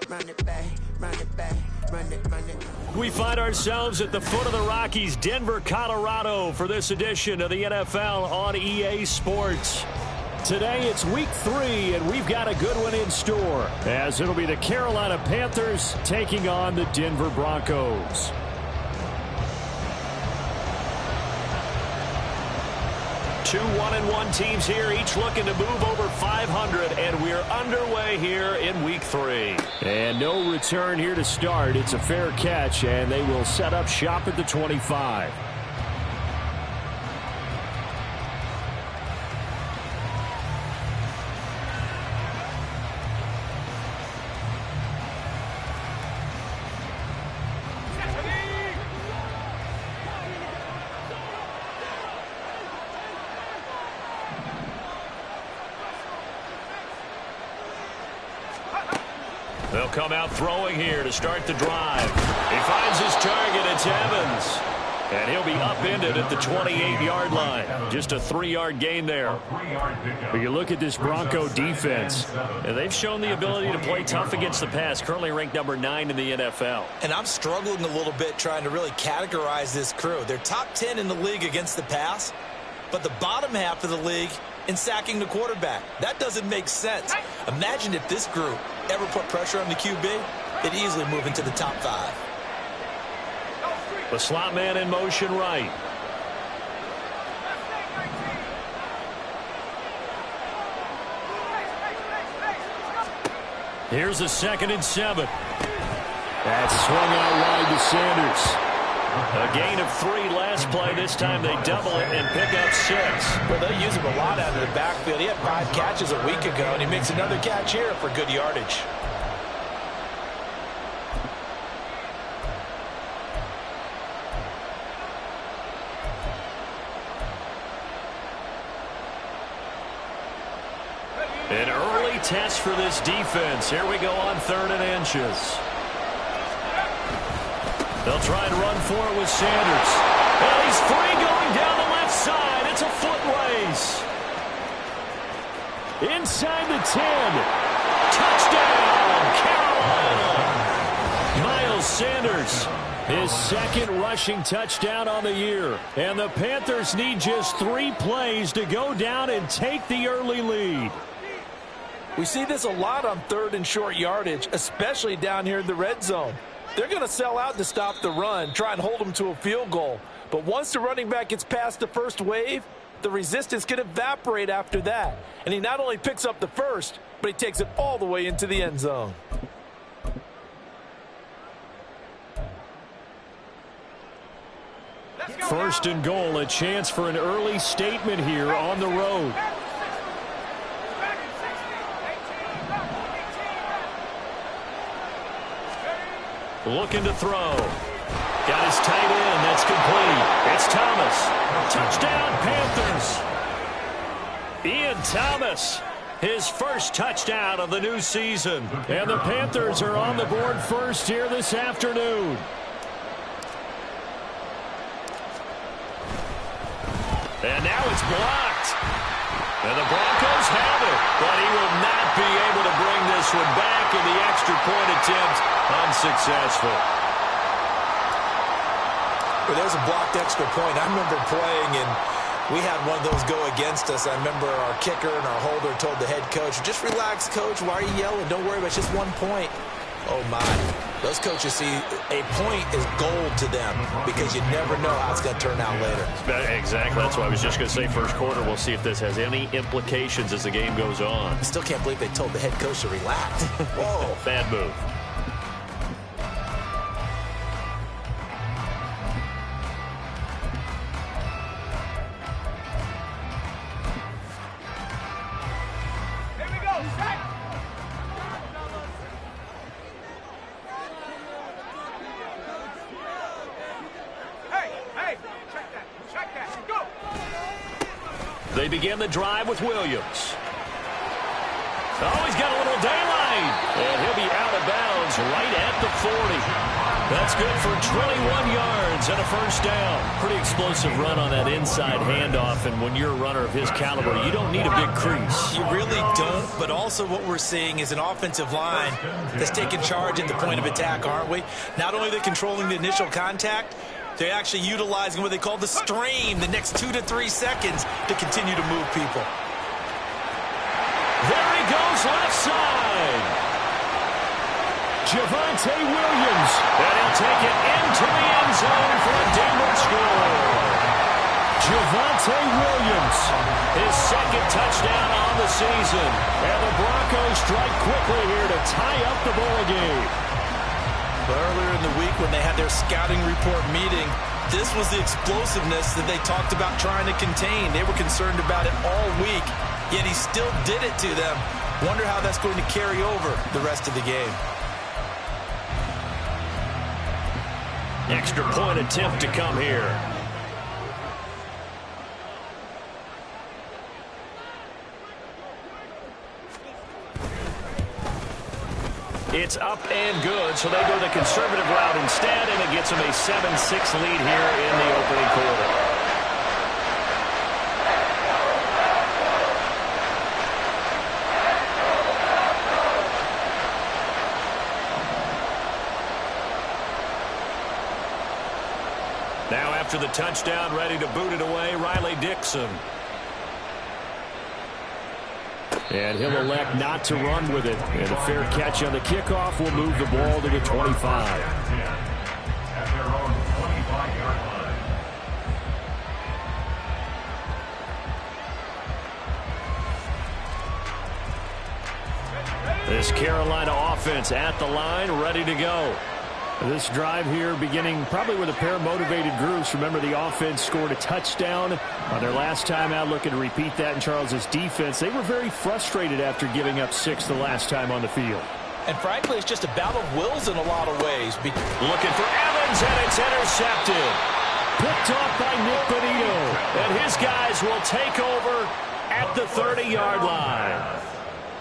run it back, run it back, run it, run it. We find ourselves at the foot of the Rockies, Denver, Colorado, for this edition of the NFL on EA Sports. Today it's week 3, and we've got a good one in store, as it'll be the Carolina Panthers taking on the Denver Broncos. Two 1-1 teams here, each looking to move over 500, and we're underway here in week 3. And no return here to start. It's a fair catch, and they will set up shop at the 25. They'll come out throwing here to start the drive. He finds his target. It's Evans. And he'll be upended at the 28-yard line. Just a 3-yard gain there. But you look at this Bronco defense, and they've shown the ability to play tough against the pass, currently ranked number 9 in the NFL. And I'm struggling a little bit trying to really categorize this crew. They're top 10 in the league against the pass, but the bottom half of the league in sacking the quarterback. That doesn't make sense. Imagine if this group ever put pressure on the QB, they'd easily move into the top 5. The slot man in motion right. Here's a 2nd and 7. That's swung out wide to Sanders. A gain of 3 last play. This time they double it and pick up 6. Well, they'll use him a lot out of the backfield. He had 5 catches a week ago, and he makes another catch here for good yardage. An early test for this defense. Here we go on 3rd and inches. They'll try and run for it with Sanders. And he's free going down the left side. It's a foot race. Inside the 10. Touchdown, Carolina. Miles Sanders, his 2nd rushing touchdown on the year. And the Panthers need just 3 plays to go down and take the early lead. We see this a lot on 3rd and short yardage, especially down here in the red zone. They're going to sell out to stop the run, try and hold them to a field goal. But once the running back gets past the first wave, the resistance can evaporate after that. And he not only picks up the first, but he takes it all the way into the end zone. First and goal, a chance for an early statement here on the road. Looking to throw. Got his tight end. That's complete. It's Thomas. Touchdown, Panthers. Ian Thomas, his first touchdown of the new season. And the Panthers are on the board first here this afternoon. And now it's blocked. And the Broncos have it. But he will not be able to bring this one back, in the extra point attempt unsuccessful. Well, there's a blocked extra point. I remember playing, and we had one of those go against us. I remember our kicker and our holder told the head coach, just relax, coach. Why are you yelling? Don't worry about it. It's just 1 point. Oh, my. Those coaches see a point is gold to them because you never know how it's going to turn out later. Exactly. That's what I was just going to say. First quarter, we'll see if this has any implications as the game goes on. I still can't believe they told the head coach to relax. Whoa. Bad move. They begin the drive with Williams. Oh, he's got a little daylight. And he'll be out of bounds right at the 40. That's good for 21 yards and a first down. Pretty explosive run on that inside handoff, and when you're a runner of his caliber, you don't need a big crease. You really don't, but also what we're seeing is an offensive line that's taking charge at the point of attack, aren't we? Not only are they controlling the initial contact, they're actually utilizing what they call the stream, the next 2 to 3 seconds, to continue to move people. There he goes, left side. Javonte Williams. And he'll take it into the end zone for a Denver score. Javonte Williams, his second touchdown on the season. And the Broncos strike quickly here to tie up the ball game. Earlier in the week when they had their scouting report meeting, this was the explosiveness that they talked about trying to contain. They were concerned about it all week, yet he still did it to them. Wonder how that's going to carry over the rest of the game. Extra point attempt to come here. It's up and good, so they go the conservative route instead, and it gets them a 7-6 lead here in the opening quarter. Now after the touchdown, ready to boot it away, Riley Dixon. And he'll elect not to run with it. And a fair catch on the kickoff will move the ball to the 25. This Carolina offense at the line, ready to go. This drive here beginning probably with a pair of motivated groups. Remember, the offense scored a touchdown on their last time out, looking to repeat that in Charles's defense. They were very frustrated after giving up 6 the last time on the field. And frankly, it's just a battle of wills in a lot of ways. Looking for Evans, and it's intercepted. Picked off by Nick Bonito. And his guys will take over at the 30-yard line.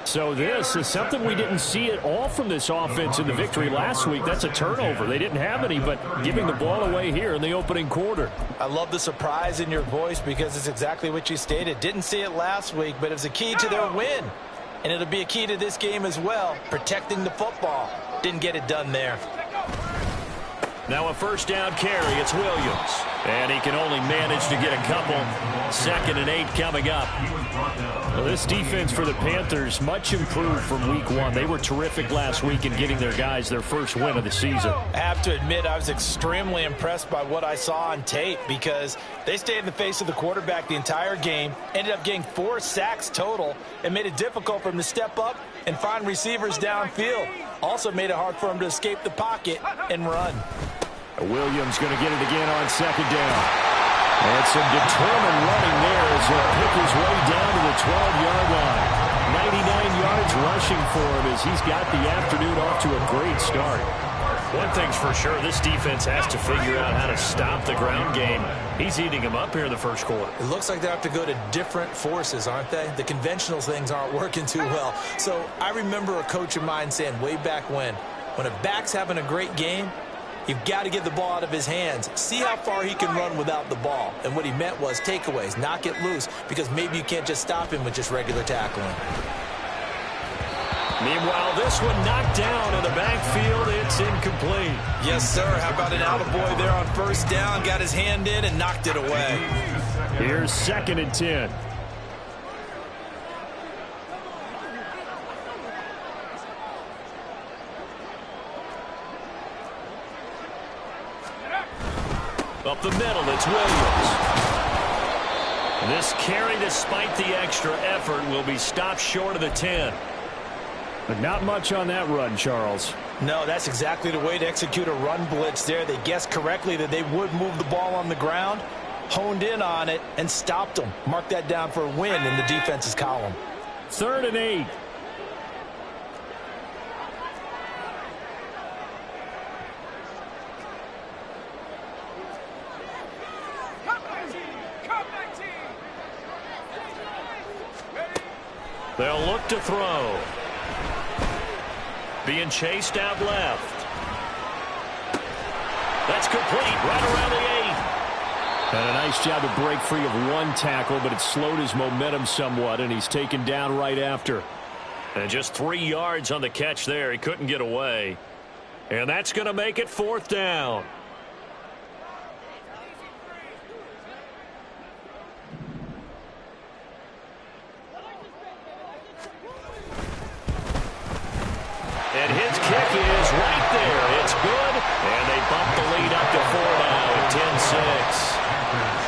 So this is something we didn't see at all from this offense in the victory last week. That's a turnover. They didn't have any, but giving the ball away here in the opening quarter. I love the surprise in your voice because it's exactly what you stated. Didn't see it last week, but it was a key to their win. And it'll be a key to this game as well, protecting the football. Didn't get it done there. Now a first down carry. It's Williams. And he can only manage to get a couple. 2nd and 8 coming up. Well, this defense for the Panthers, much improved from week 1. They were terrific last week in getting their guys their first win of the season. I have to admit, I was extremely impressed by what I saw on tape because they stayed in the face of the quarterback the entire game, ended up getting 4 sacks total, and made it difficult for him to step up and find receivers downfield. Also made it hard for him to escape the pocket and run. Williams going to get it again on 2nd down. And some determined running there as he'll pick his way down to the 12-yard line. 99 yards rushing for him as he's got the afternoon off to a great start. One thing's for sure, this defense has to figure out how to stop the ground game. He's eating them up here in the first quarter. It looks like they have to go to different forces, aren't they? The conventional things aren't working too well. So I remember a coach of mine saying way back when a back's having a great game, you've got to get the ball out of his hands. See how far he can run without the ball. And what he meant was takeaways, knock it loose, because maybe you can't just stop him with just regular tackling. Meanwhile, this one knocked down in the backfield. It's incomplete. Yes, sir. How about an attaboy there on first down? Got his hand in and knocked it away. Here's 2nd and 10. Up the middle, it's Williams. This carry, despite the extra effort, will be stopped short of the 10. But not much on that run, Charles. No, that's exactly the way to execute a run blitz there. They guessed correctly that they would move the ball on the ground, honed in on it, and stopped them. Mark that down for a win in the defense's column. 3rd and 8. They'll look to throw. Being chased out left. That's complete right around the 8. And a nice job to break free of one tackle, but it slowed his momentum somewhat, and he's taken down right after. And just 3 yards on the catch there. He couldn't get away. And that's going to make it 4th down. And his kick is right there. It's good. And they bump the lead up to 4 now at 10-6.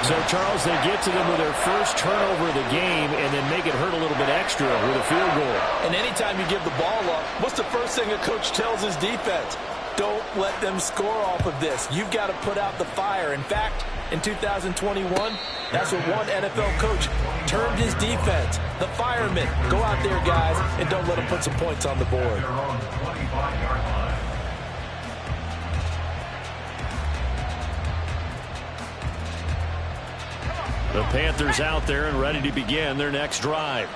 So, Charles, they get to them with their first turnover of the game and then make it hurt a little bit extra with a field goal. And anytime you give the ball up, what's the first thing a coach tells his defense? Don't let them score off of this. You've got to put out the fire. In fact, in 2021, that's what one NFL coach termed his defense. The firemen. Go out there, guys, and don't let them put some points on the board. The Panthers out there and ready to begin their next drive.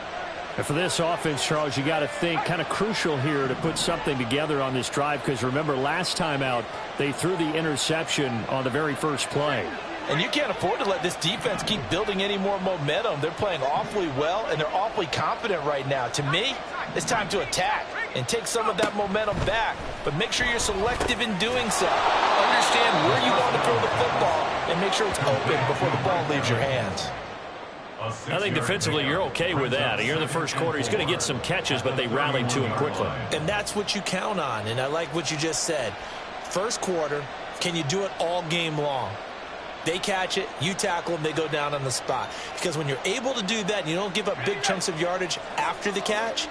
And for this offense, Charles, you got to think kind of crucial here to put something together on this drive, because remember last time out they threw the interception on the very first play. And you can't afford to let this defense keep building any more momentum. They're playing awfully well, and they're awfully confident right now. To me, it's time to attack and take some of that momentum back. But make sure you're selective in doing so. Understand where you want to throw the football and make sure it's open before the ball leaves your hands. I think defensively you're okay with that. Here in the first quarter, he's going to get some catches, but they rallied to him quickly. And that's what you count on, and I like what you just said. First quarter, can you do it all game long? They catch it, you tackle them, they go down on the spot. Because when you're able to do that and you don't give up big chunks of yardage after the catch,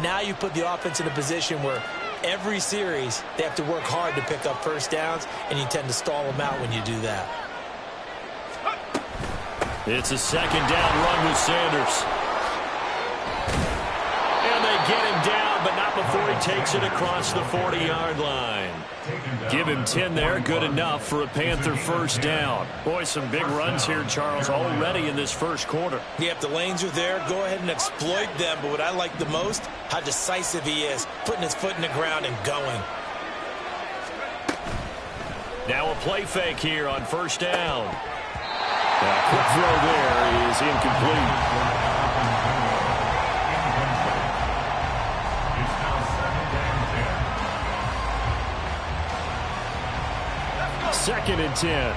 now you put the offense in a position where every series they have to work hard to pick up first downs, and you tend to stall them out when you do that. It's a second down run with Sanders. And they get him down, but not before he takes it across the 40-yard line. Give him 10 there, good enough for a Panther first down. Boy, some big runs here, Charles, already in this first quarter. Yeah, if the lanes are there, go ahead and exploit them. But what I like the most, how decisive he is, putting his foot in the ground and going. Now a play fake here on first down. A quick throw there is incomplete. Second and 10.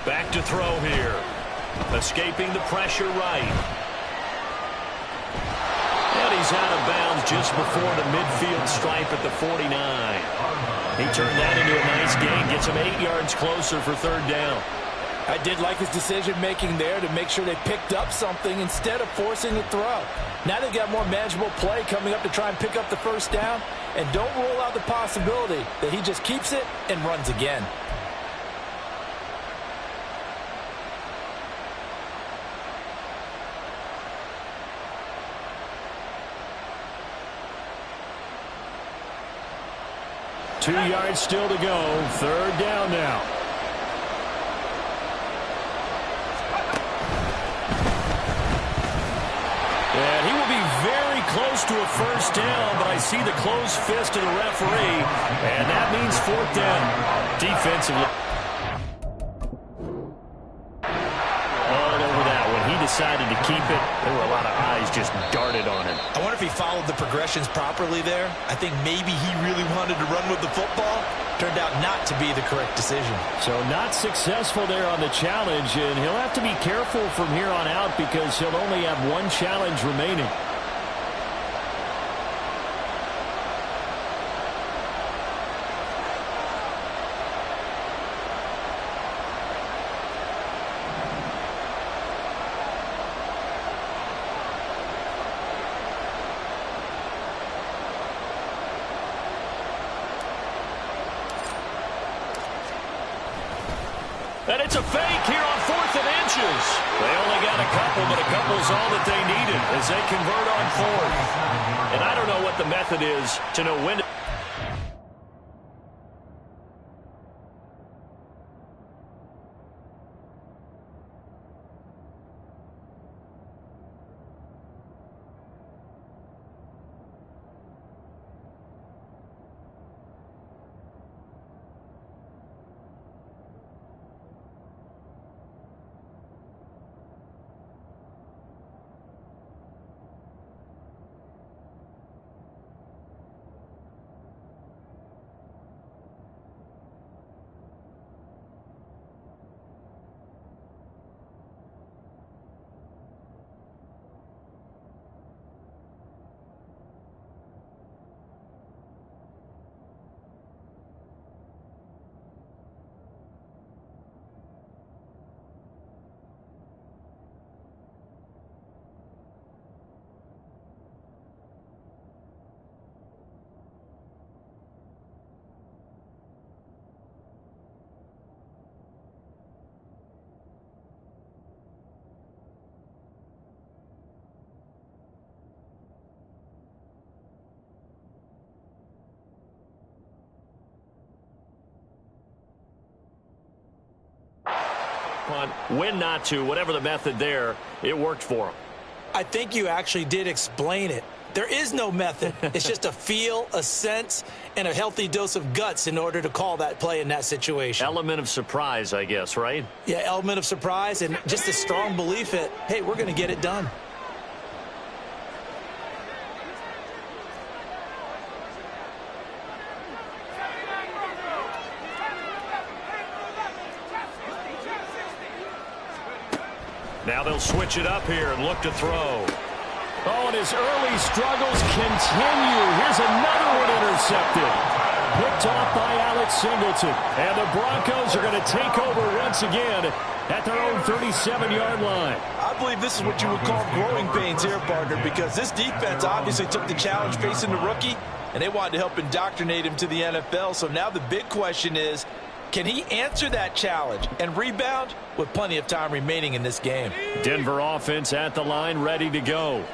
Back to throw here. Escaping the pressure right. And he's out of bounds just before the midfield stripe at the 49. He turned that into a nice gain. Gets him 8 yards closer for third down. I did like his decision-making there to make sure they picked up something instead of forcing the throw. Now they've got more manageable play coming up to try and pick up the first down. And don't rule out the possibility that he just keeps it and runs again. Two yards still to go. Third down now. And he will be very close to a first down, but I see the closed fist of the referee, and that means fourth down. Defensively. All over that. When he decided to keep it, there were a lot of eyes just darted on him. I wonder if he followed the progressions properly there. I think maybe he really wanted to run with the football. Turned out not to be the correct decision. So not successful there on the challenge, and he'll have to be careful from here on out because he'll only have one challenge remaining. And it's a fake here on 4th and inches. They only got a couple, but a couple's all that they needed as they convert on 4th. And I don't know what the method is to know when to punt, when not to, whatever the method there, it worked for him. I think you actually did explain it. There is no method. It's just a feel, a sense, and a healthy dose of guts in order to call that play in that situation. Element of surprise, I guess, right? Yeah, element of surprise and just a strong belief that, hey, we're going to get it done. Now they'll switch it up here and look to throw. Oh, and his early struggles continue. Here's another one intercepted. Picked off by Alex Singleton. And the Broncos are going to take over once again at their own 37-yard line. I believe this is what you would call growing pains here, partner, because this defense obviously took the challenge facing the rookie, and they wanted to help indoctrinate him to the NFL. So now the big question is, can he answer that challenge and rebound with plenty of time remaining in this game? Denver offense at the line, ready to go.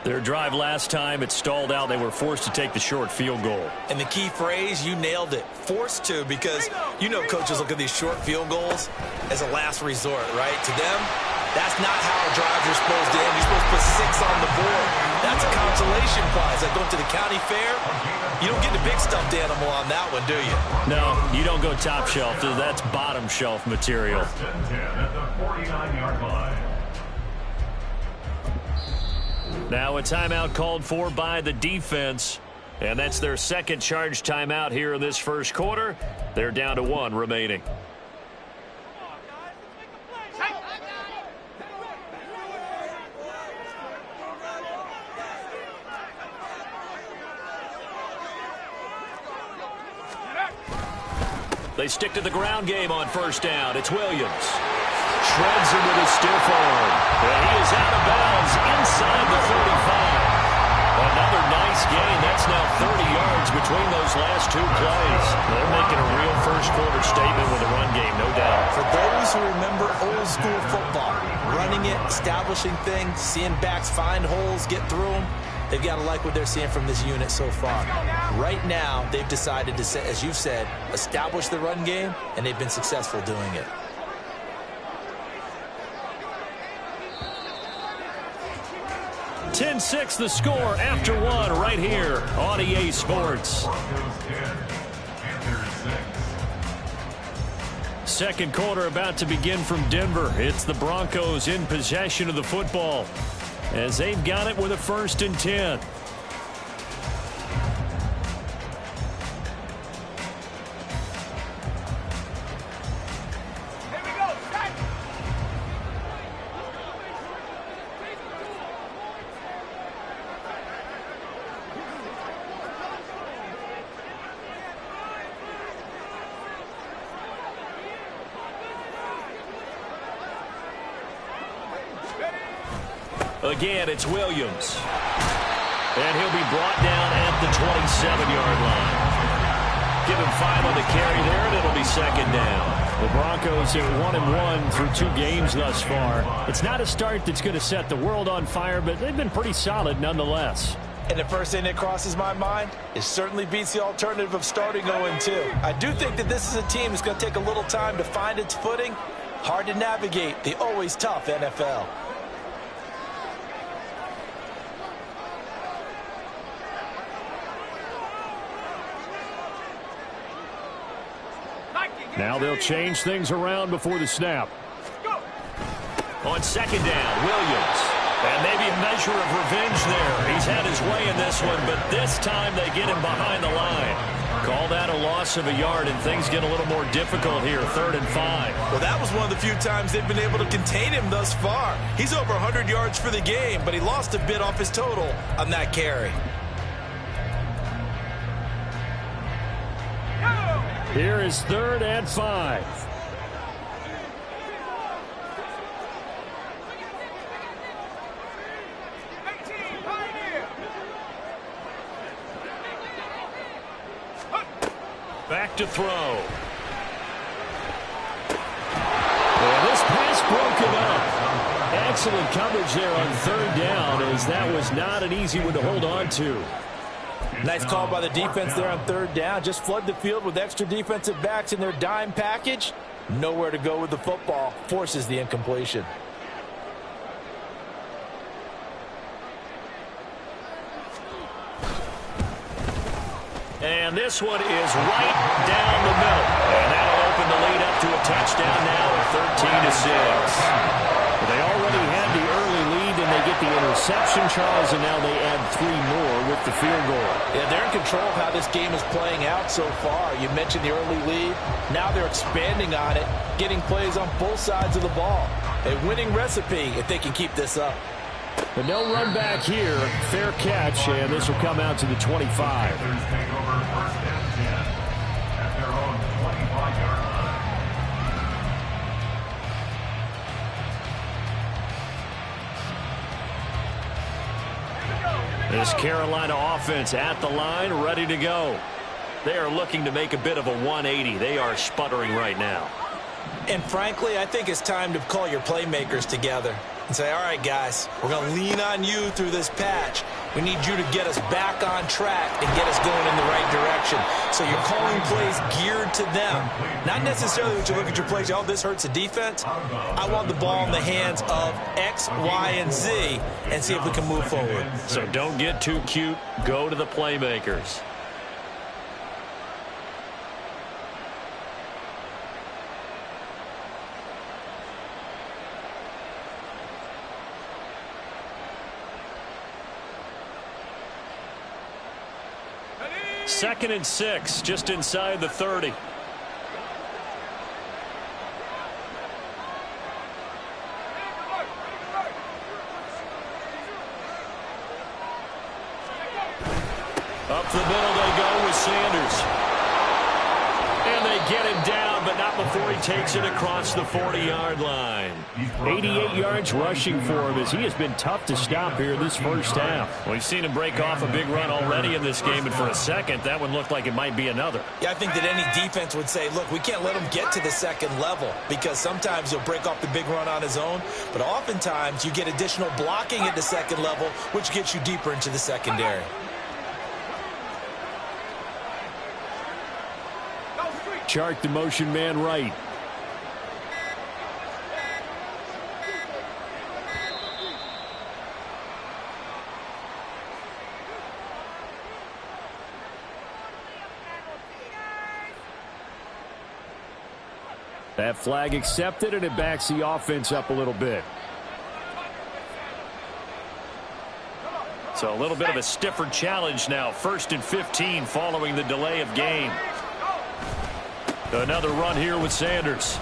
Their drive last time, it stalled out. They were forced to take the short field goal. And the key phrase, you nailed it, forced to, because you know coaches look at these short field goals as a last resort, right? To them, that's not how drives are supposed to end. You're supposed to put 6 on the board. That's a consolation prize. Like going to the county fair, you don't get the big stuffed animal on that one, do you? No, you don't go top shelf. That's bottom shelf material. Now a timeout called for by the defense, and that's their second charge timeout here in this first quarter. They're down to 1 remaining. They stick to the ground game on first down. It's Williams. Shreds him with a stiff arm. And he is out of bounds inside the 35. Another nice gain. That's now 30 yards between those last 2 plays. They're making a real first quarter statement with the run game, no doubt. For those who remember old school football, running it, establishing things, seeing backs find holes, get through them, they've got to like what they're seeing from this unit so far. Right now, they've decided to, as you've said, establish the run game, and they've been successful doing it. (10-6) the score after 1 right here on EA Sports. Second quarter about to begin from Denver. It's the Broncos in possession of the football as they've got it with a 1st and 10. Again, it's Williams. And he'll be brought down at the 27-yard line. Give him 5 on the carry there, and it'll be 2nd down. The Broncos are 1-1 through 2 games thus far. It's not a start that's going to set the world on fire, but they've been pretty solid nonetheless. And the first thing that crosses my mind, it certainly beats the alternative of starting 0-2. I do think that this is a team that's going to take a little time to find its footing. Hard to navigate the always tough NFL. Now they'll change things around before the snap. On 2nd down, Williams. And maybe a measure of revenge there. He's had his way in this one, but this time they get him behind the line. Call that a loss of a yard, and things get a little more difficult here, 3rd and 5. Well, that was one of the few times they've been able to contain him thus far. He's over 100 yards for the game, but he lost a bit off his total on that carry. Here is 3rd and 5. Back to throw. And this pass broken up. Excellent coverage there on 3rd down, as that was not an easy one to hold on to. Nice call by the defense there on 3rd down. Just flood the field with extra defensive backs in their dime package. Nowhere to go with the football. Forces the incompletion. And this one is right down the middle. And that'll open the lead up to a touchdown now at 13-6. They already had the early lead, and they get the interception, Charles, and now they add 3 more with the field goal. Yeah, they're in control of how this game is playing out so far. You mentioned the early lead. Now they're expanding on it, getting plays on both sides of the ball. A winning recipe if they can keep this up. But no run back here. Fair catch, and this will come out to the 25. This Carolina offense at the line, ready to go. They are looking to make a bit of a 180. They are sputtering right now. And frankly, I think it's time to call your playmakers together and say, all right, guys, we're going to lean on you through this patch. We need you to get us back on track and get us going in the right direction. So you're calling plays geared to them. Not necessarily when you look at your plays, oh, this hurts the defense. I want the ball in the hands of X, Y, and Z and see if we can move forward. So don't get too cute. Go to the playmakers. Second and 6, just inside the 30. Up the middle they go with Sanders. And they get him down, but not before he takes it across the 40-yard line. 88 yards rushing for him as he has been tough to stop here this first half. We've seen him break off a big run already in this game, and for a second, that one looked like it might be another. Yeah, I think that any defense would say, look, we can't let him get to the second level because sometimes he'll break off the big run on his own, but oftentimes you get additional blocking at the second level, which gets you deeper into the secondary. Chart the motion man right. That flag accepted, and it backs the offense up a little bit. So a little bit of a stiffer challenge now. 1st and 15 following the delay of game. Another run here with Sanders.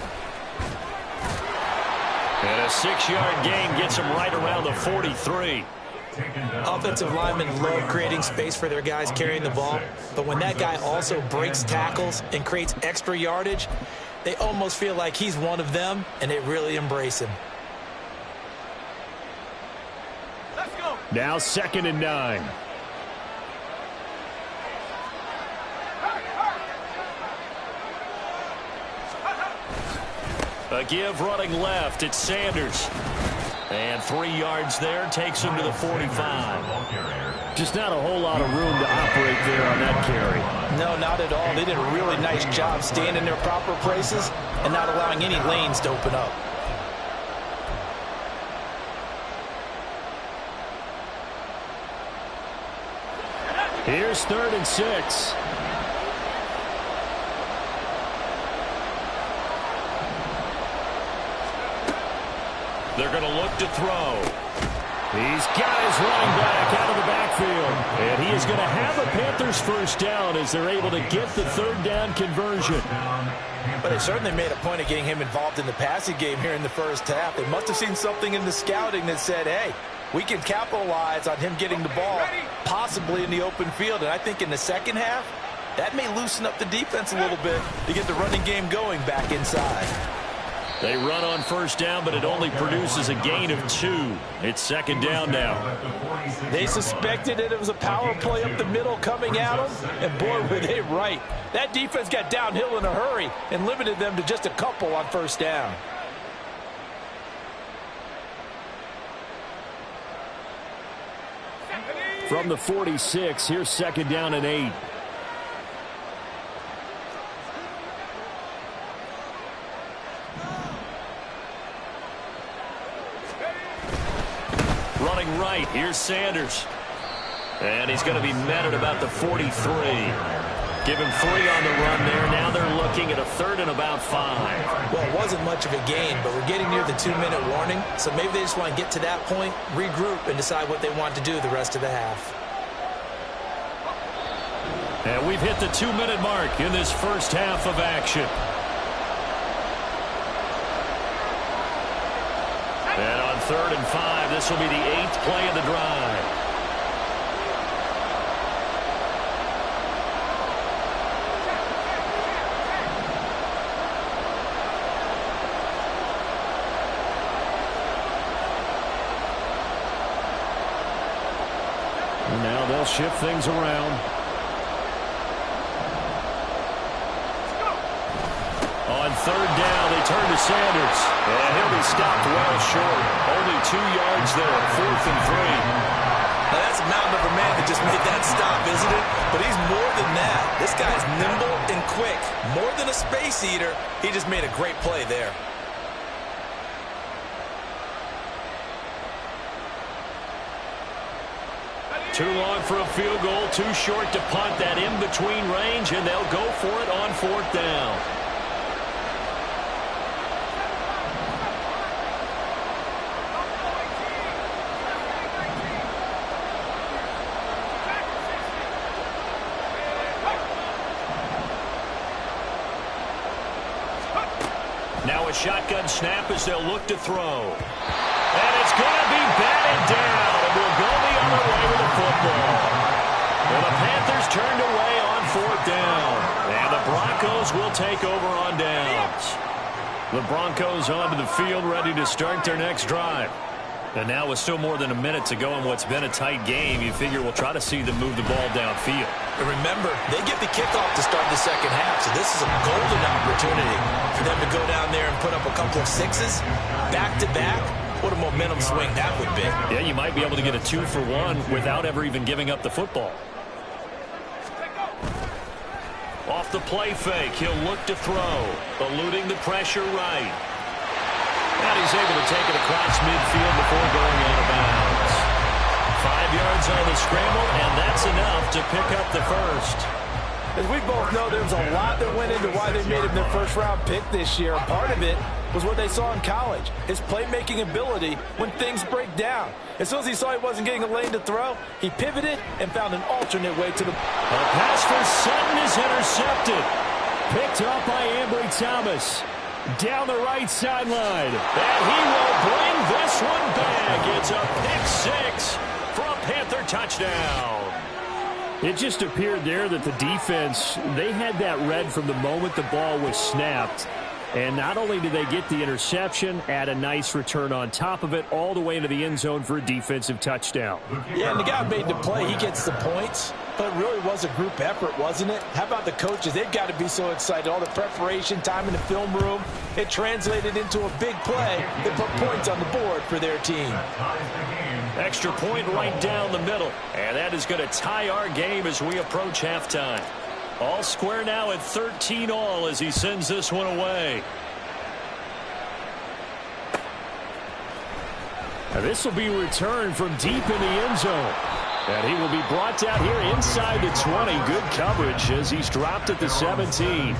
And a 6-yard gain gets him right around the 43. Offensive linemen love creating space for their guys carrying the ball, but when that guy also breaks tackles and creates extra yardage, they almost feel like he's one of them, and they really embrace him. Now 2nd and 9. A give running left. It's Sanders. And 3 yards there takes him to the 45. Just not a whole lot of room to operate there on that carry. No, not at all. They did a really nice job staying in their proper places and not allowing any lanes to open up. Here's 3rd and 6. They're going to look to throw. He's got his running back out of the backfield. And he is going to have a Panthers first down as they're able to get the 3rd down conversion. But they certainly made a point of getting him involved in the passing game here in the first half. They must have seen something in the scouting that said, hey, we can capitalize on him getting the ball possibly in the open field. And I think in the second half, that may loosen up the defense a little bit to get the running game going back inside. They run on first down, but it only produces a gain of 2. It's 2nd down now. They suspected that it was a power play up the middle coming at them, and boy, were they right. That defense got downhill in a hurry and limited them to just a couple on first down. From the 46, here's 2nd down and 8. going right. Here's Sanders. And he's going to be met at about the 43. Give him 3 on the run there. Now they're looking at a 3rd and about 5. Well, it wasn't much of a gain, but we're getting near the 2-minute warning. So maybe they just want to get to that point, regroup, and decide what they want to do the rest of the half. And we've hit the 2-minute mark in this first half of action. And on 3rd and 5, this will be the 8th play of the drive. Now they'll shift things around. On 3rd down, they turn to Sanders. And he'll be stopped well short. Only 2 yards there, 4th and 3. Now that's a mountain of a man that just made that stop, isn't it? But he's more than that. This guy's nimble and quick. More than a space eater, he just made a great play there. Too long for a field goal, too short to punt. That in-between range, and they'll go for it on 4th down. Now a shotgun snap as they'll look to throw. And it's going to be batted down. And we'll go the other way with the football. And the Panthers turned away on 4th down. And the Broncos will take over on downs. The Broncos onto the field ready to start their next drive. And now with still more than a minute to go in what's been a tight game, you figure we'll try to see them move the ball downfield. And remember, they get the kickoff to start the second half, so this is a golden opportunity for them to go down there and put up a couple of 6s back-to-back. What a momentum swing that would be. Yeah, you might be able to get a 2-for-1 without ever even giving up the football. Off the play fake, he'll look to throw, eluding the pressure right. And he's able to take it across midfield before going out of bounds. 5 yards on the scramble, and that's enough to pick up the first. As we both know, there's a lot that went into why they made him their first-round pick this year. Part of it was what they saw in college, his playmaking ability when things break down. As soon as he saw he wasn't getting a lane to throw, he pivoted and found an alternate way to the... A pass for Sutton is intercepted. Picked up by Ambry Thomas. Down the right sideline. And he will bring this one back. It's a pick-6 for a Panther touchdown. It just appeared there that the defense, they had that read from the moment the ball was snapped. And not only did they get the interception, add a nice return on top of it, all the way into the end zone for a defensive touchdown. Yeah, and the guy made the play. He gets the points. But it really was a group effort, wasn't it? How about the coaches? They've got to be so excited. All the preparation, time in the film room, it translated into a big play that put points on the board for their team. Extra point right down the middle. And that is going to tie our game as we approach halftime. All square now at 13-all as he sends this one away. Now this will be returned from deep in the end zone. And he will be brought down here inside the 20. Good coverage as he's dropped at the 17.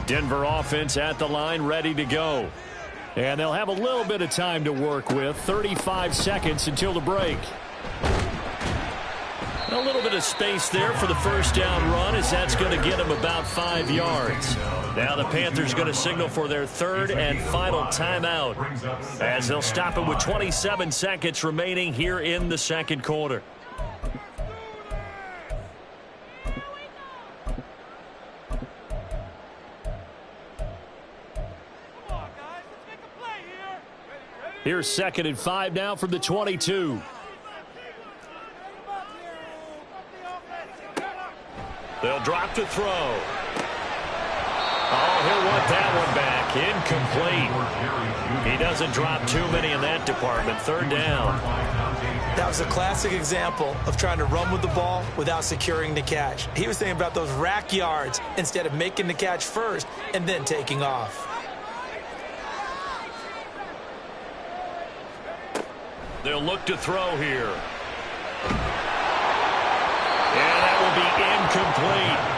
Denver offense at the line, ready to go. And they'll have a little bit of time to work with. 35 seconds until the break. A little bit of space there for the first down run, as that's going to get them about 5 yards. Now the Panthers going to signal for their third and final timeout, as they'll stop it with 27 seconds remaining here in the second quarter. Here's 2nd and 5 now from the 22. They'll drop to throw. Oh, he'll want that one back. Incomplete. He doesn't drop too many in that department. Third down. That was a classic example of trying to run with the ball without securing the catch. He was thinking about those rack yards instead of making the catch first and then taking off. They'll look to throw here. And that will be incomplete.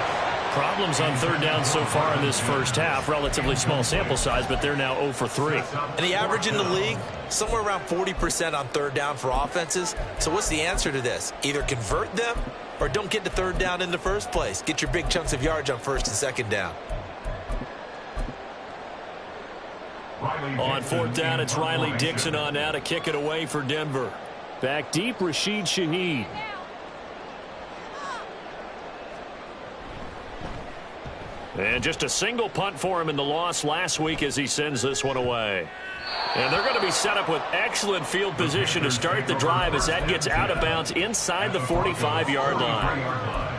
Problems on third down so far in this first half. Relatively small sample size, but they're now 0 for 3. And the average in the league, somewhere around 40% on third down for offenses. So what's the answer to this? Either convert them or don't get to third down in the first place. Get your big chunks of yards on first and second down. On fourth down, it's Riley Dixon on now to kick it away for Denver. Back deep, Rashid Shaheed. And just a single punt for him in the loss last week as he sends this one away. And they're going to be set up with excellent field position to start the drive as that gets out of bounds inside the 45-yard line.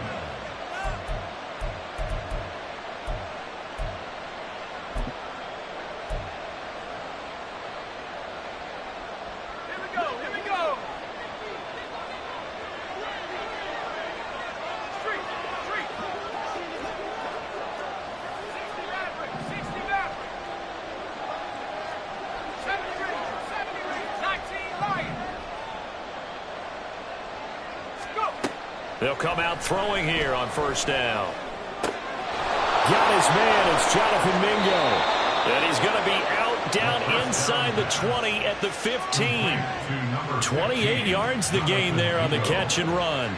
They'll come out throwing here on first down. Got his man. It's Jonathan Mingo. And he's going to be out down inside the 20 at the 15. 28 yards the gain there on the catch and run.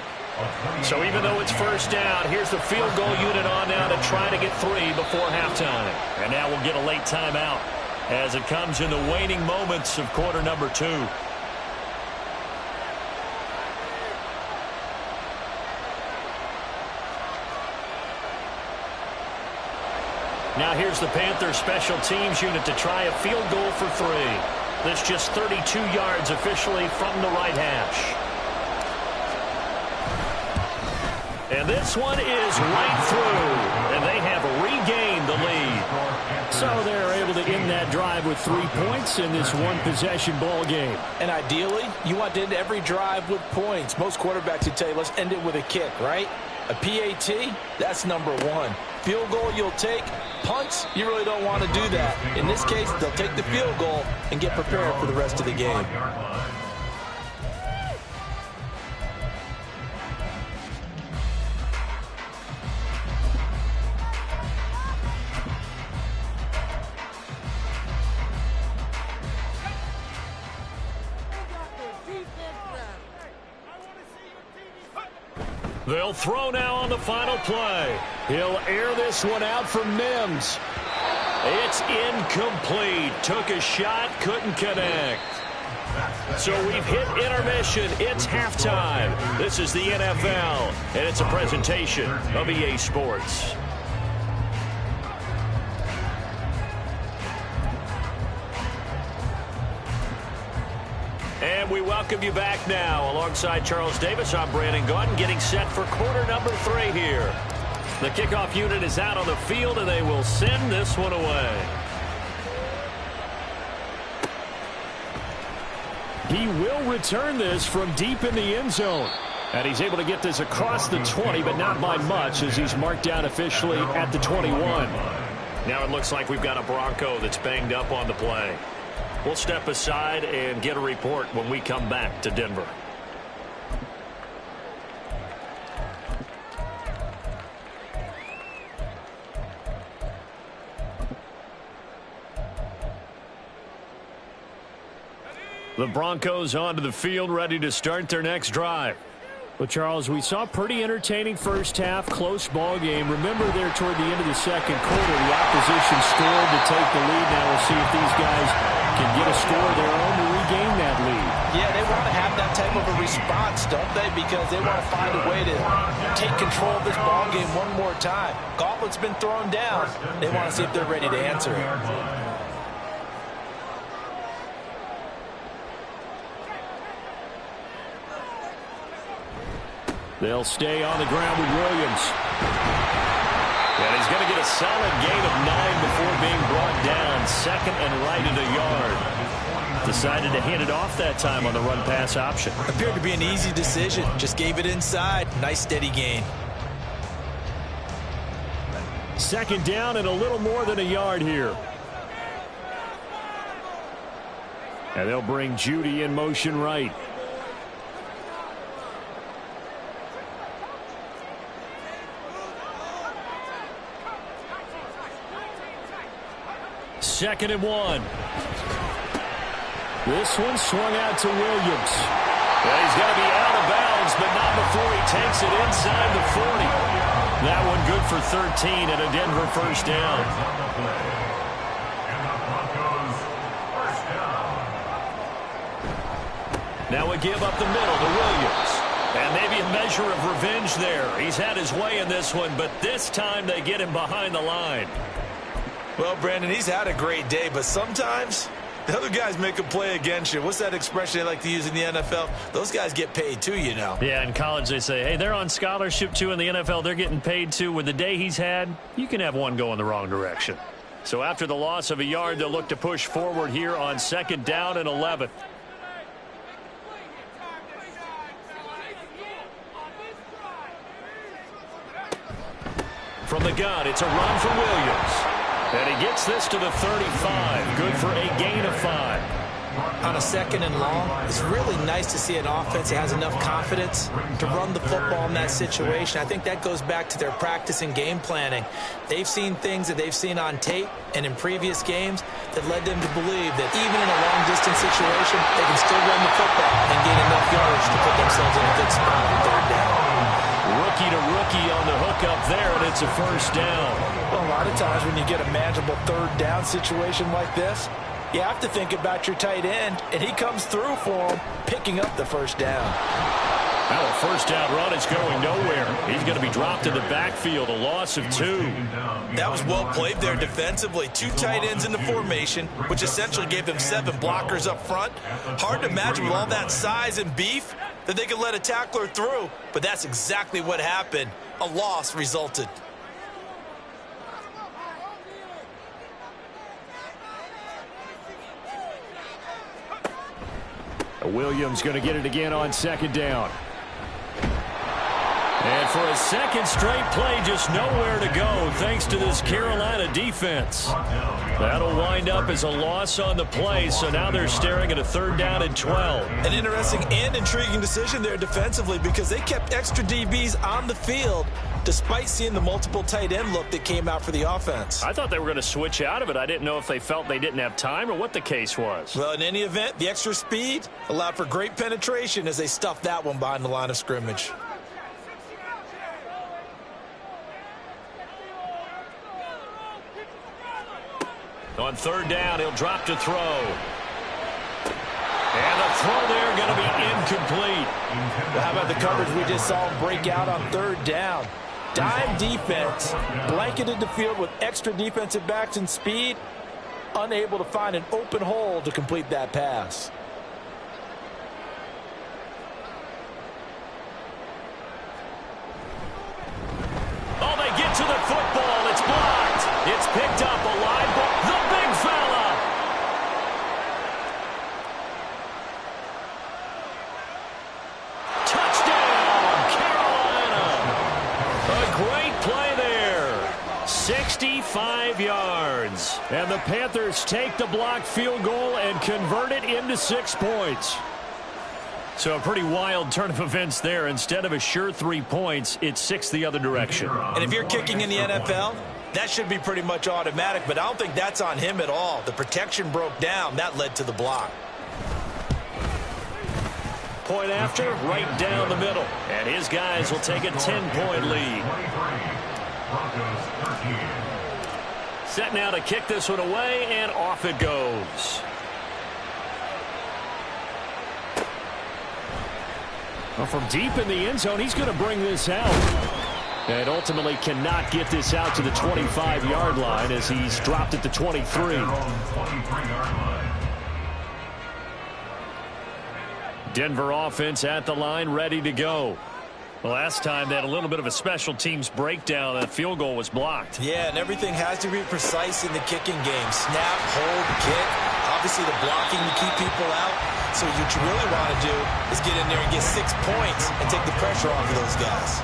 So even though it's first down, here's the field goal unit on now to try to get 3 before halftime. And now we'll get a late timeout as it comes in the waning moments of quarter number 2. Now here's the Panthers special teams unit to try a field goal for 3. That's just 32 yards officially from the right hash. And this one is right through. And they have regained the lead. So they're able to end that drive with 3 points in this one-possession ball game. And ideally, you want to end every drive with points. Most quarterbacks would tell you, let's end it with a kick, right? A PAT, that's number 1. Field goal you'll take. Punts, you really don't want to do that. In this case, they'll take the field goal and get prepared for the rest of the game. They'll throw now on the final play. He'll air this one out for Mims. It's incomplete. Took a shot, couldn't connect. So we've hit intermission. It's halftime. This is the NFL, and it's a presentation of EA Sports. And we welcome you back now. Alongside Charles Davis, I'm Brandon Gaudin, getting set for quarter number 3 here. The kickoff unit is out on the field, and they will send this one away. He will return this from deep in the end zone. And he's able to get this across the 20, but not by much as he's marked down officially at the 21. Now it looks like we've got a Bronco that's banged up on the play. We'll step aside and get a report when we come back to Denver. The Broncos onto the field, ready to start their next drive. Well, Charles, we saw a pretty entertaining first half, close ball game. Remember there toward the end of the second quarter, the opposition scored to take the lead. Now we'll see if these guys can get a score of their own to regain that lead. Yeah, they want to have that type of a response, don't they? Because they want to find a way to take control of this ball game one more time. Gauntlet's been thrown down. They want to see if they're ready to answer it. They'll stay on the ground with Williams. And he's going to get a solid gain of 9 before being brought down. Second and right at a yard. Decided to hand it off that time on the run-pass option. Appeared to be an easy decision. Just gave it inside. Nice steady gain. Second down and a little more than a yard here. And they'll bring Judy in motion right. Second and 1. This one swung out to Williams. And he's going to be out of bounds, but not before he takes it inside the 40. That one good for 13 and a Denver first down. Now we give up the middle to Williams. And maybe a measure of revenge there. He's had his way in this one, but this time they get him behind the line. Well, Brandon, he's had a great day, but sometimes the other guys make a play against you. What's that expression they like to use in the NFL? Those guys get paid too, you know. Yeah, in college they say, hey, they're on scholarship too. In the NFL, they're getting paid too. With the day he's had, you can have one go in the wrong direction. So after the loss of a yard, they'll look to push forward here on second down and 11. From the gun, it's a run for Williams. And he gets this to the 35. Good for a gain of 5. On a second and long, it's really nice to see an offense that has enough confidence to run the football in that situation. I think that goes back to their practice and game planning. They've seen things that they've seen on tape and in previous games that led them to believe that even in a long-distance situation, they can still run the football and gain enough yards to put themselves in a good spot on third down. Rookie to rookie on the hook up there, and it's a first down. Well, a lot of times when you get a manageable third down situation like this, you have to think about your tight end, and he comes through for him, picking up the first down. Now a first down run is going nowhere. He's going to be dropped in the backfield, a loss of 2. That was well played there defensively. 2 tight ends in the formation, which essentially gave them 7 blockers up front. Hard to imagine with all that size and beef that they could let a tackler through, but that's exactly what happened. A loss resulted. Williams going to get it again on second down. And for a second straight play, just nowhere to go thanks to this Carolina defense. That'll wind up as a loss on the play, so now they're staring at a third down and 12. An interesting and intriguing decision there defensively because they kept extra DBs on the field despite seeing the multiple tight end look that came out for the offense. I thought they were going to switch out of it. I didn't know if they felt they didn't have time or what the case was. Well, in any event, the extra speed allowed for great penetration as they stuffed that one behind the line of scrimmage. On third down, he'll drop to throw. And the throw there going to be incomplete. Well, how about the coverage we just saw him break out on third down? Dime defense, blanketed the field with extra defensive backs and speed, unable to find an open hole to complete that pass. Oh, they get to the football. It's blocked. It's picked up. A live ball. The big fella. Touchdown, Carolina. A great play there. 65 yards. And the Panthers take the blocked field goal and convert it into 6 points. So a pretty wild turn of events there. Instead of a sure 3 points, it's 6 the other direction. And if you're kicking in the NFL, that should be pretty much automatic, but I don't think that's on him at all. The protection broke down. That led to the block. Point after, right down the middle. And his guys will take a 10-point lead. Set now to kick this one away, and off it goes. Well, from deep in the end zone, he's going to bring this out. And ultimately cannot get this out to the 25-yard line as he's dropped at the 23. Denver offense at the line, ready to go. Last time they had a little bit of a special teams breakdown. That field goal was blocked. Yeah, and everything has to be precise in the kicking game. Snap, hold, kick. Obviously the blocking to keep people out. So what you really want to do is get in there and get 6 points and take the pressure off of those guys.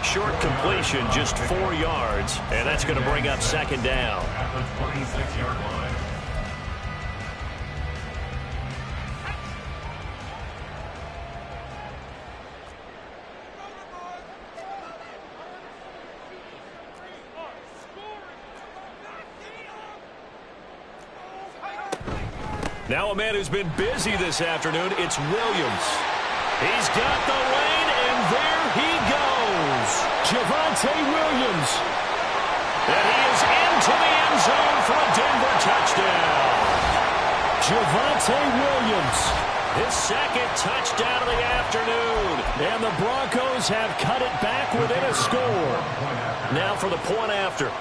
Short completion, just 4 yards, and that's going to bring up second down. At the 26-yard line. Now a man who's been busy this afternoon, it's Williams. He's got the lane, and there he goes. Javonte Williams. And he is into the end zone for a Denver touchdown. Javonte Williams, his second touchdown of the afternoon. And the Broncos have cut it back within a score. Now for the point after.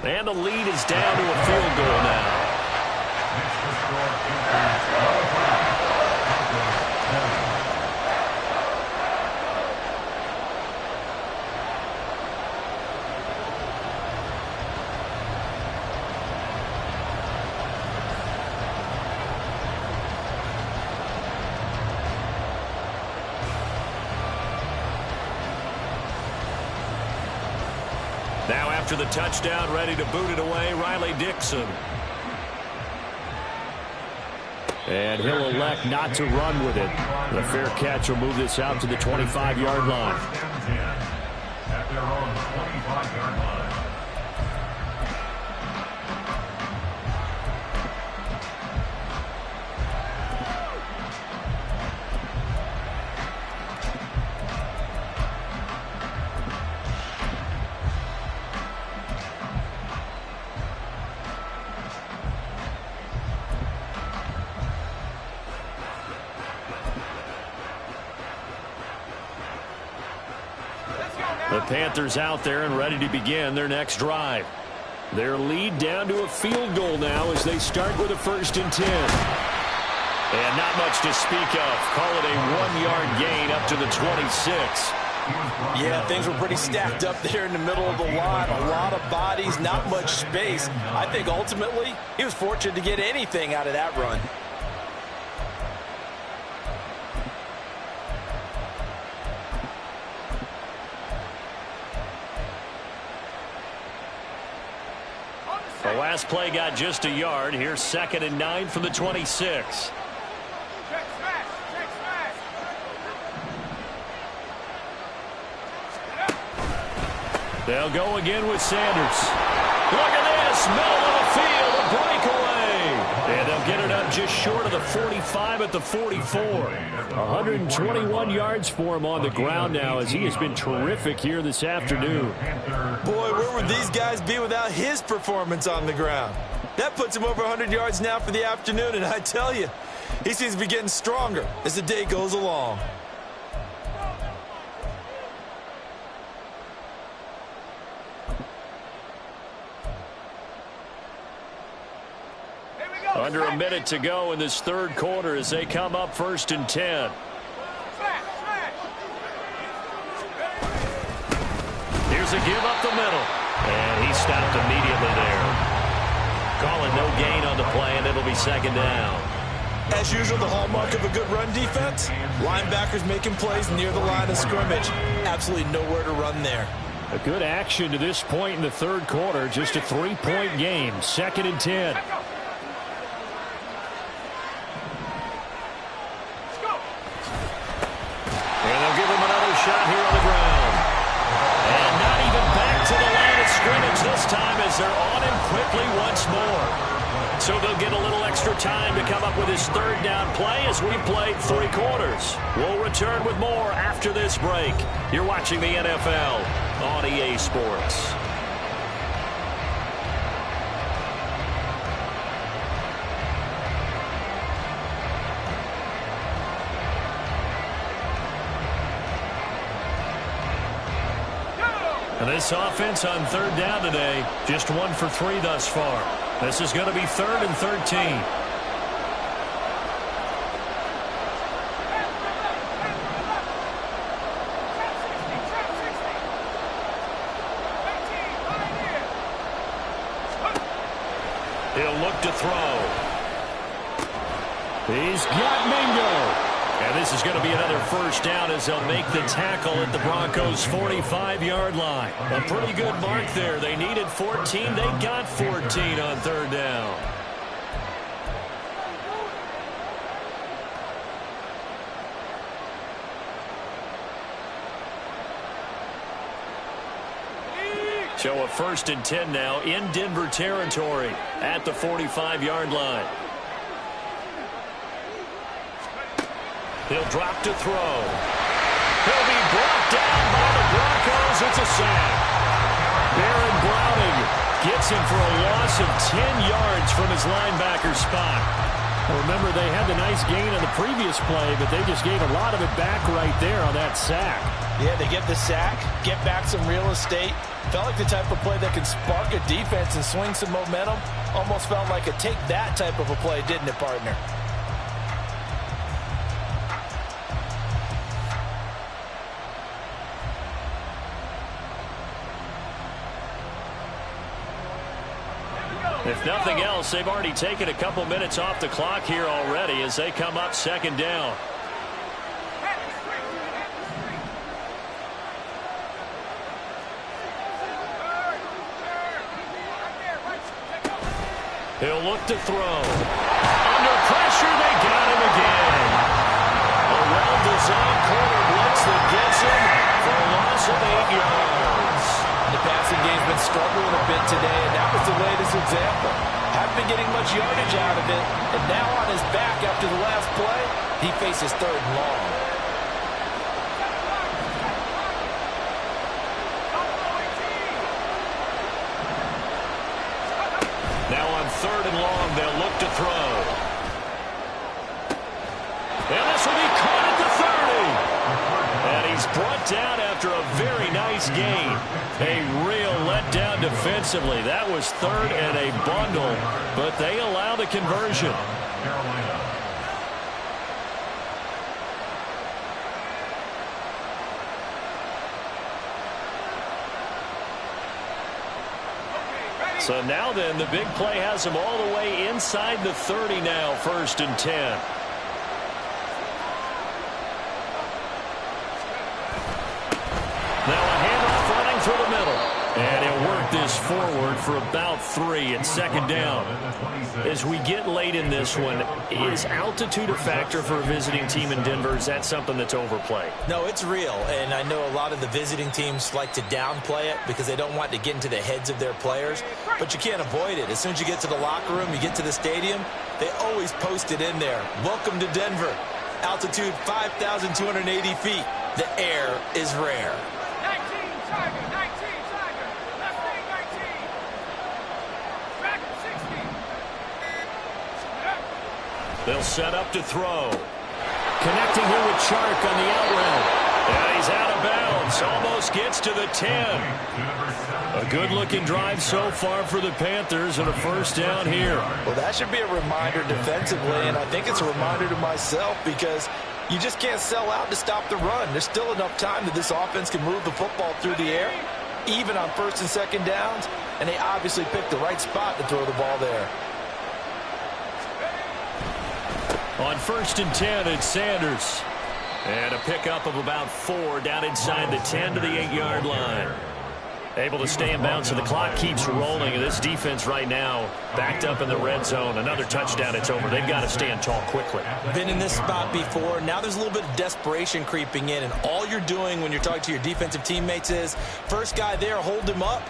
And the lead is down to a field goal now. Now after the touchdown, ready to boot it away, Riley Dixon. And he'll elect not to run with it. The fair catch will move this out to the 25-yard line. At their own 25-yard line. The Panthers out there and ready to begin their next drive. Their lead down to a field goal now as they start with a 1st and 10. And not much to speak of. Call it a 1-yard gain up to the 26. Yeah, things were pretty stacked up there in the middle of the line. A lot of bodies, not much space. I think ultimately he was fortunate to get anything out of that run. The last play got just a yard. Here's 2nd and 9 from the 26. They'll go again with Sanders. Look at this. Middle of the field. A breakaway. And they'll get it up just short of the 45 at the 44. 121 yards for him on the ground now as he has been terrific here this afternoon. Boy, where would these guys be without his performance on the ground? That puts him over 100 yards now for the afternoon, and I tell you, he seems to be getting stronger as the day goes along. Under a minute to go in this 3rd quarter as they come up 1st and 10. Here's a give up the middle. And he stopped immediately there. Calling no gain on the play, and it'll be 2nd down. As usual, the hallmark of a good run defense, linebackers making plays near the line of scrimmage. Absolutely nowhere to run there. A good action to this point in the 3rd quarter. Just a 3-point game. 2nd and 10. Shot here on the ground. And not even back to the line of scrimmage this time as they're on him quickly once more. So they'll get a little extra time to come up with his 3rd down play as we played 3 quarters. We'll return with more after this break. You're watching the NFL on EA Sports. And this offense on 3rd down today, just 1 for 3 thus far. This is going to be 3rd and 13. He'll look to throw. He's got Mingo. And this is going to be another first down as they'll make the tackle at the Broncos' 45-yard line. A pretty good mark there. They needed 14. They got 14 on 3rd down. So a 1st and 10 now in Denver territory at the 45-yard line. He'll drop to throw. He'll be brought down by the Broncos. It's a sack. Baron Browning gets him for a loss of 10 yards from his linebacker spot. Remember, they had the nice gain on the previous play, but they just gave a lot of it back right there on that sack. Yeah, they get the sack, get back some real estate. Felt like the type of play that can spark a defense and swing some momentum. Almost felt like a take that type of a play, didn't it, partner? If nothing else, they've already taken a couple minutes off the clock here already as they come up 2nd down. He'll look to throw. Under pressure, they got him again. A well-designed corner blitz that gets him for a loss of 8 yards. The passing game's been struggling a bit today, and that was the latest example. Haven't been getting much yardage out of it, and now on his back after the last play, he faces 3rd and long. Now on 3rd and long, they'll look to throw. And this will be caught at the 30. And he's brought down after a very nice gain. A real letdown defensively. That was 3rd and a bundle, but they allow the conversion. So now then, the big play has him all the way inside the 30 now, 1st and 10. Now a handoff running through the middle. And he'll work this forward for about 3 at 2nd down. As we get late in this one, is altitude a factor for a visiting team in Denver? Is that something that's overplayed? No, it's real, and I know a lot of the visiting teams like to downplay it because they don't want to get into the heads of their players, but you can't avoid it. As soon as you get to the locker room, you get to the stadium, they always post it in there. Welcome to Denver. Altitude 5,280 feet. The air is rare. 19, Tiger, 19, Tiger. Left wing, 19. Back 60. They'll set up to throw. Connecting here with Chark on the out route. And he's out of bounds. Almost gets to the 10. A good-looking drive so far for the Panthers and a 1st down here. Well, that should be a reminder defensively, and I think it's a reminder to myself because you just can't sell out to stop the run. There's still enough time that this offense can move the football through the air, even on 1st and 2nd downs, and they obviously picked the right spot to throw the ball there. On 1st and 10, it's Sanders. And a pickup of about 4 down inside the 10 to the 8-yard line. Able to stay in bounds, so the clock keeps rolling. And this defense right now backed up in the red zone. Another touchdown, it's over. They've got to stand tall quickly. Been in this spot before. Now there's a little bit of desperation creeping in, and all you're doing when you're talking to your defensive teammates is first guy there, hold him up.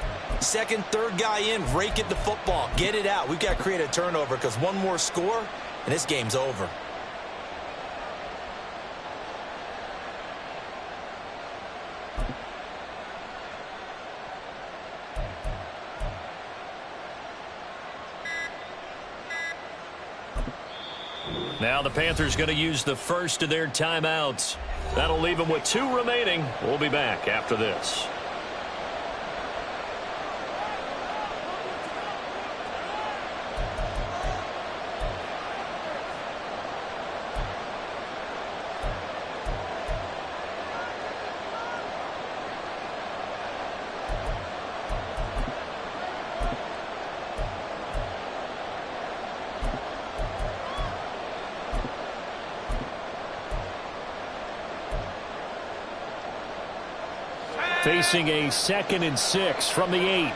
Second, third guy in, rake at the football. Get it out. We've got to create a turnover because one more score, and this game's over. Now the Panthers going to use the first of their timeouts. That'll leave them with 2 remaining. We'll be back after this. Facing a 2nd and 6 from the 8.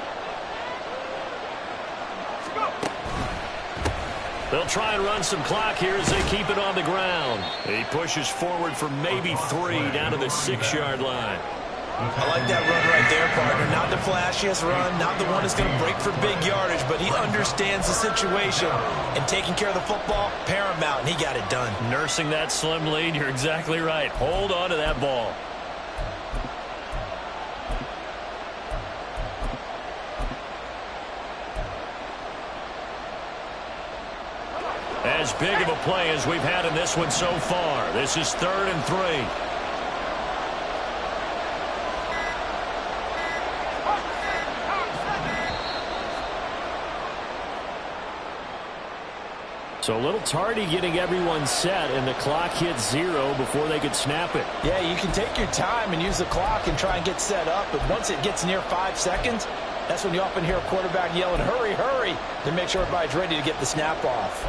They'll try and run some clock here as they keep it on the ground. He pushes forward for maybe 3 down to the 6-yard line. I like that run right there, partner. Not the flashiest run, not the one that's going to break for big yardage, but he understands the situation, and taking care of the football, paramount, and he got it done. Nursing that slim lead, you're exactly right. Hold on to that ball. As big of a play as we've had in this one so far. This is 3rd and 3. So a little tardy getting everyone set, and the clock hits 0 before they could snap it. Yeah, you can take your time and use the clock and try and get set up, but once it gets near 5 seconds, that's when you often hear a quarterback yelling, hurry, hurry, to make sure everybody's ready to get the snap off.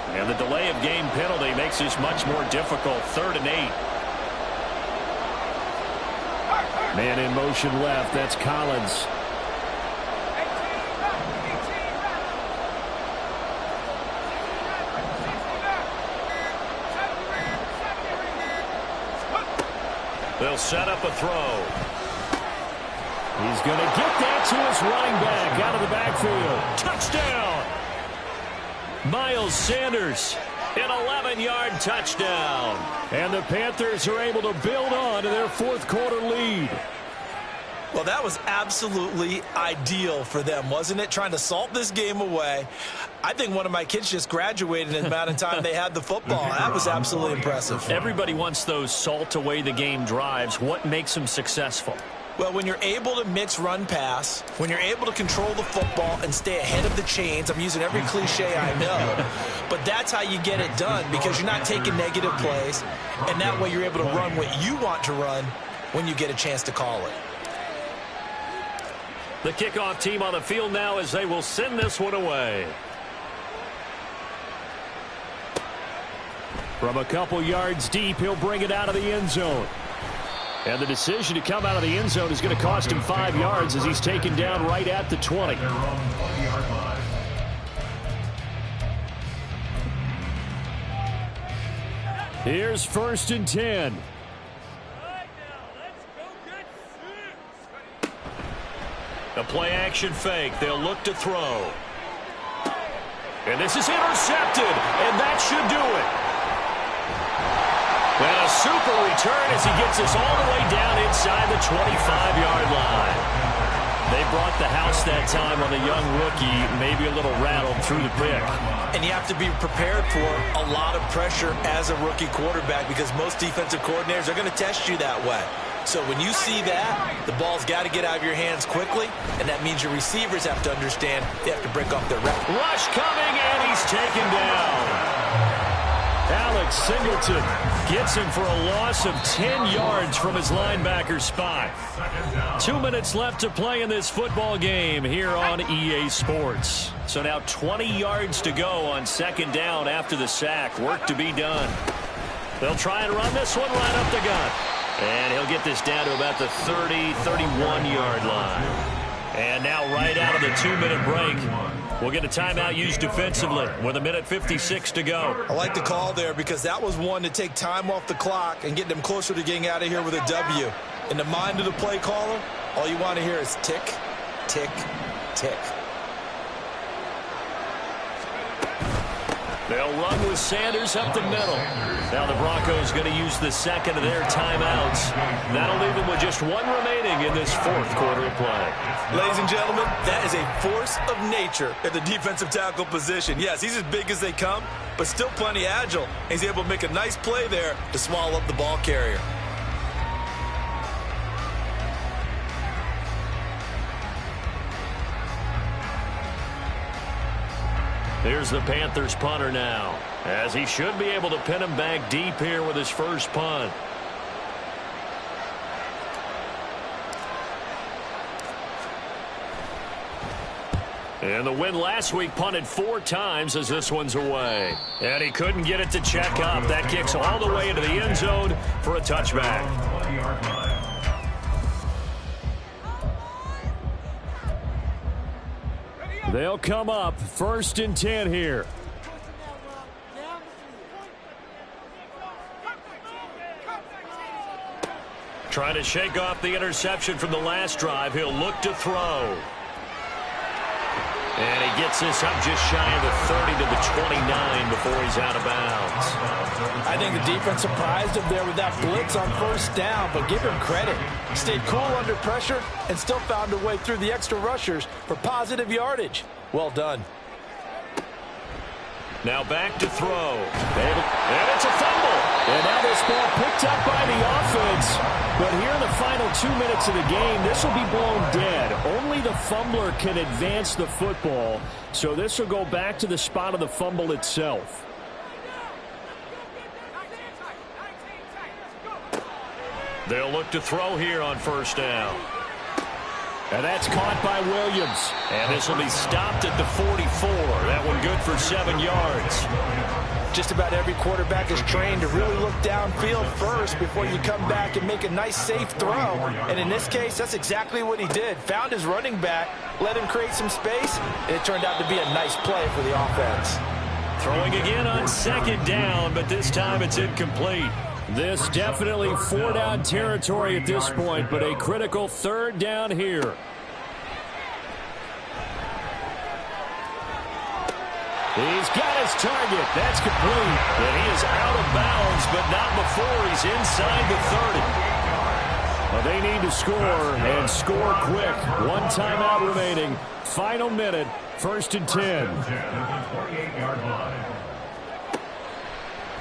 And the delay of game penalty makes this much more difficult. 3rd and 8. Man in motion left. That's Collins. They'll set up a throw. He's going to get that to his running back out of the backfield. Touchdown! Miles Sanders, an 11-yard touchdown. And the Panthers are able to build on to their 4th quarter lead. Well, that was absolutely ideal for them, wasn't it? Trying to salt this game away. I think one of my kids just graduated in the amount of time they had the football. That was absolutely impressive. Everybody wants those salt away the game drives. What makes them successful? Well, when you're able to mix run-pass, when you're able to control the football and stay ahead of the chains, I'm using every cliche I know, but that's how you get it done, because you're not taking negative plays, and that way you're able to run what you want to run when you get a chance to call it. The kickoff team on the field now as they will send this one away. From a couple yards deep, he'll bring it out of the end zone. And the decision to come out of the end zone is going to cost him 5 yards as he's taken down right at the 20. Here's 1st and 10. A play-action fake. They'll look to throw. And this is intercepted, and that should do it. And a super return as he gets us all the way down inside the 25-yard line. They brought the house that time on the young rookie, maybe a little rattled through the pick. And you have to be prepared for a lot of pressure as a rookie quarterback, because most defensive coordinators are going to test you that way. So when you see that, the ball's got to get out of your hands quickly, and that means your receivers have to understand they have to break off their rep. Rush coming, and he's taken down. Alex Singleton gets him for a loss of 10 yards from his linebacker spot. 2 minutes left to play in this football game here on EA Sports. So now 20 yards to go on 2nd down after the sack. Work to be done. They'll try and run this one right up the gut. And he'll get this down to about the 30, 31-yard line. And now right out of the 2-minute break, we'll get a timeout used defensively with 1:56 to go. I like the call there, because that was one to take time off the clock and get them closer to getting out of here with a W. In the mind of the play caller, all you want to hear is tick, tick, tick. They'll run with Sanders up the middle. Now the Broncos going to use the 2nd of their timeouts. That'll leave them with just 1 remaining in this 4th quarter of play. Ladies and gentlemen, that is a force of nature at the defensive tackle position. Yes, he's as big as they come, but still plenty agile. He's able to make a nice play there to swallow up the ball carrier. Here's the Panthers punter now, as he should be able to pin him back deep here with his first punt. And the win last week punted 4 times as this one's away. And he couldn't get it to check up. That kicks all the way into the end zone for a touchback. They'll come up 1st and 10 here. Trying to shake off the interception from the last drive. He'll look to throw. And he gets this up just shy of the 30 to the 29 before he's out of bounds. I think the defense surprised him there with that blitz on 1st down, but give him credit. Stayed cool under pressure and still found a way through the extra rushers for positive yardage. Well done. Now back to throw. And it's a fumble. And now this ball picked up by the offense. But here in the final 2 minutes of the game, this will be blown dead. Only the fumbler can advance the football. So this will go back to the spot of the fumble itself. They'll look to throw here on 1st down. And that's caught by Williams. And this will be stopped at the 44. That one good for 7 yards. Just about every quarterback is trained to really look downfield first before you come back and make a nice, safe throw. And in this case, that's exactly what he did. Found his running back, let him create some space, and it turned out to be a nice play for the offense. Throwing again on 2nd down, but this time it's incomplete. This definitely 4-down territory at this point, but a critical 3rd down here. He's got his target. That's complete. And he is out of bounds, but not before he's inside the 30. Well, they need to score, and score quick. 1 timeout remaining. Final minute, 1st and 10.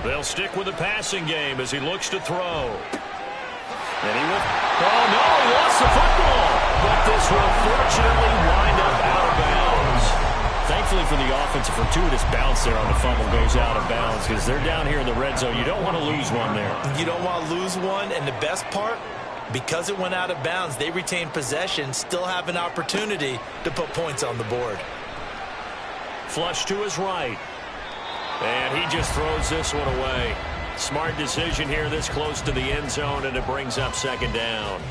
They'll stick with the passing game as he looks to throw. And he will... Oh, no, he lost the football. But this will fortunately wind up out of bounds. Thankfully for the offense, a fortuitous bounce there on the fumble goes out of bounds because they're down here in the red zone. You don't want to lose one there. You don't want to lose one, and the best part, because it went out of bounds, they retain possession, still have an opportunity to put points on the board. Flush to his right. And he just throws this one away. Smart decision here this close to the end zone, and it brings up 2nd down.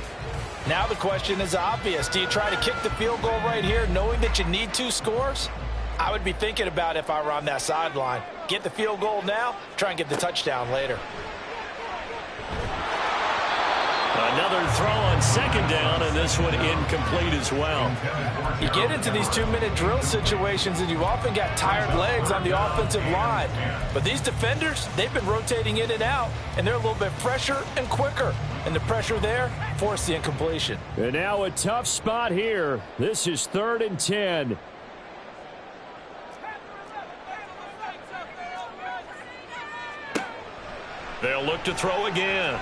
Now the question is obvious. Do you try to kick the field goal right here knowing that you need 2 scores? I would be thinking about it if I were on that sideline. Get the field goal now, try and get the touchdown later. Another throw on 2nd down, and this one incomplete as well. You get into these 2-minute drill situations, and you often got tired legs on the offensive line. But these defenders, they've been rotating in and out, and they're a little bit fresher and quicker. And the pressure there forced the incompletion. And now a tough spot here. This is 3rd and 10. They'll look to throw again.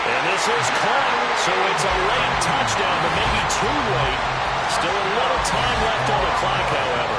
And this is caught. So it's a late touchdown, but maybe too late. Still a little time left on the clock, however.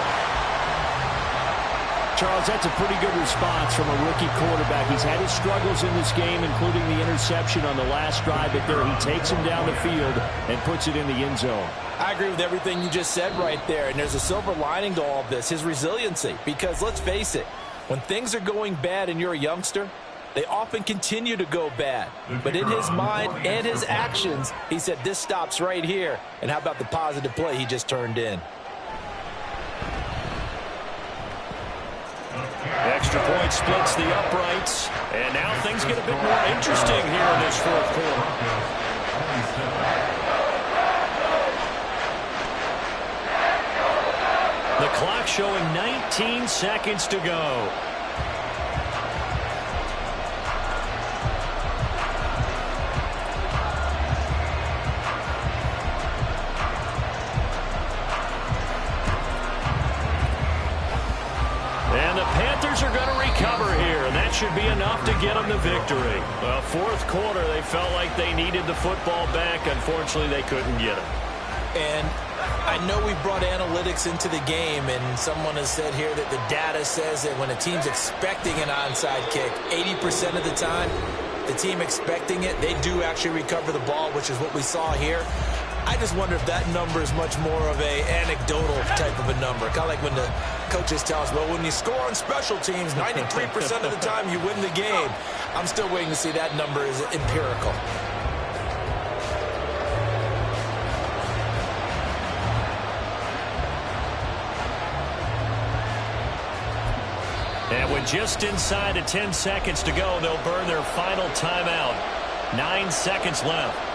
Charles, that's a pretty good response from a rookie quarterback. He's had his struggles in this game, including the interception on the last drive, but there he takes him down the field and puts it in the end zone. I agree with everything you just said right there, and there's a silver lining to all of this, his resiliency. Because let's face it, when things are going bad and you're a youngster, they often continue to go bad. But in his mind and his actions, he said this stops right here. And how about the positive play he just turned in? Extra point splits the uprights. And now things get a bit more interesting here in this 4th quarter. The clock showing 19 seconds to go. And the Panthers are going to recover here, and that should be enough to get them the victory. Well, 4th quarter, they felt like they needed the football back. Unfortunately, they couldn't get it. And I know we brought analytics into the game, and someone has said here that the data says that when a team's expecting an onside kick, 80% of the time, the team expecting it, they do actually recover the ball, which is what we saw here. I just wonder if that number is much more of a anecdotal type of a number. Kind of like when the coaches tell us, well, when you score on special teams, 93% of the time you win the game. I'm still waiting to see that number is empirical. And with just inside of 10 seconds to go, they'll burn their final timeout. 9 seconds left.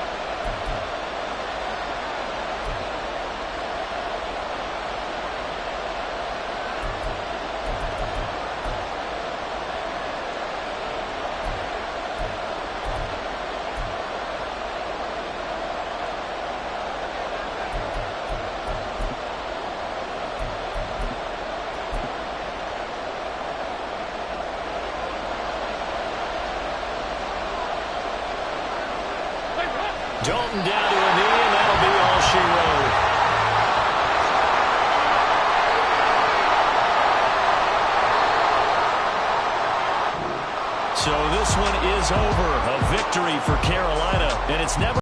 Dalton down to a knee, and that'll be all she wrote. So this one is over. A victory for Carolina, and it's never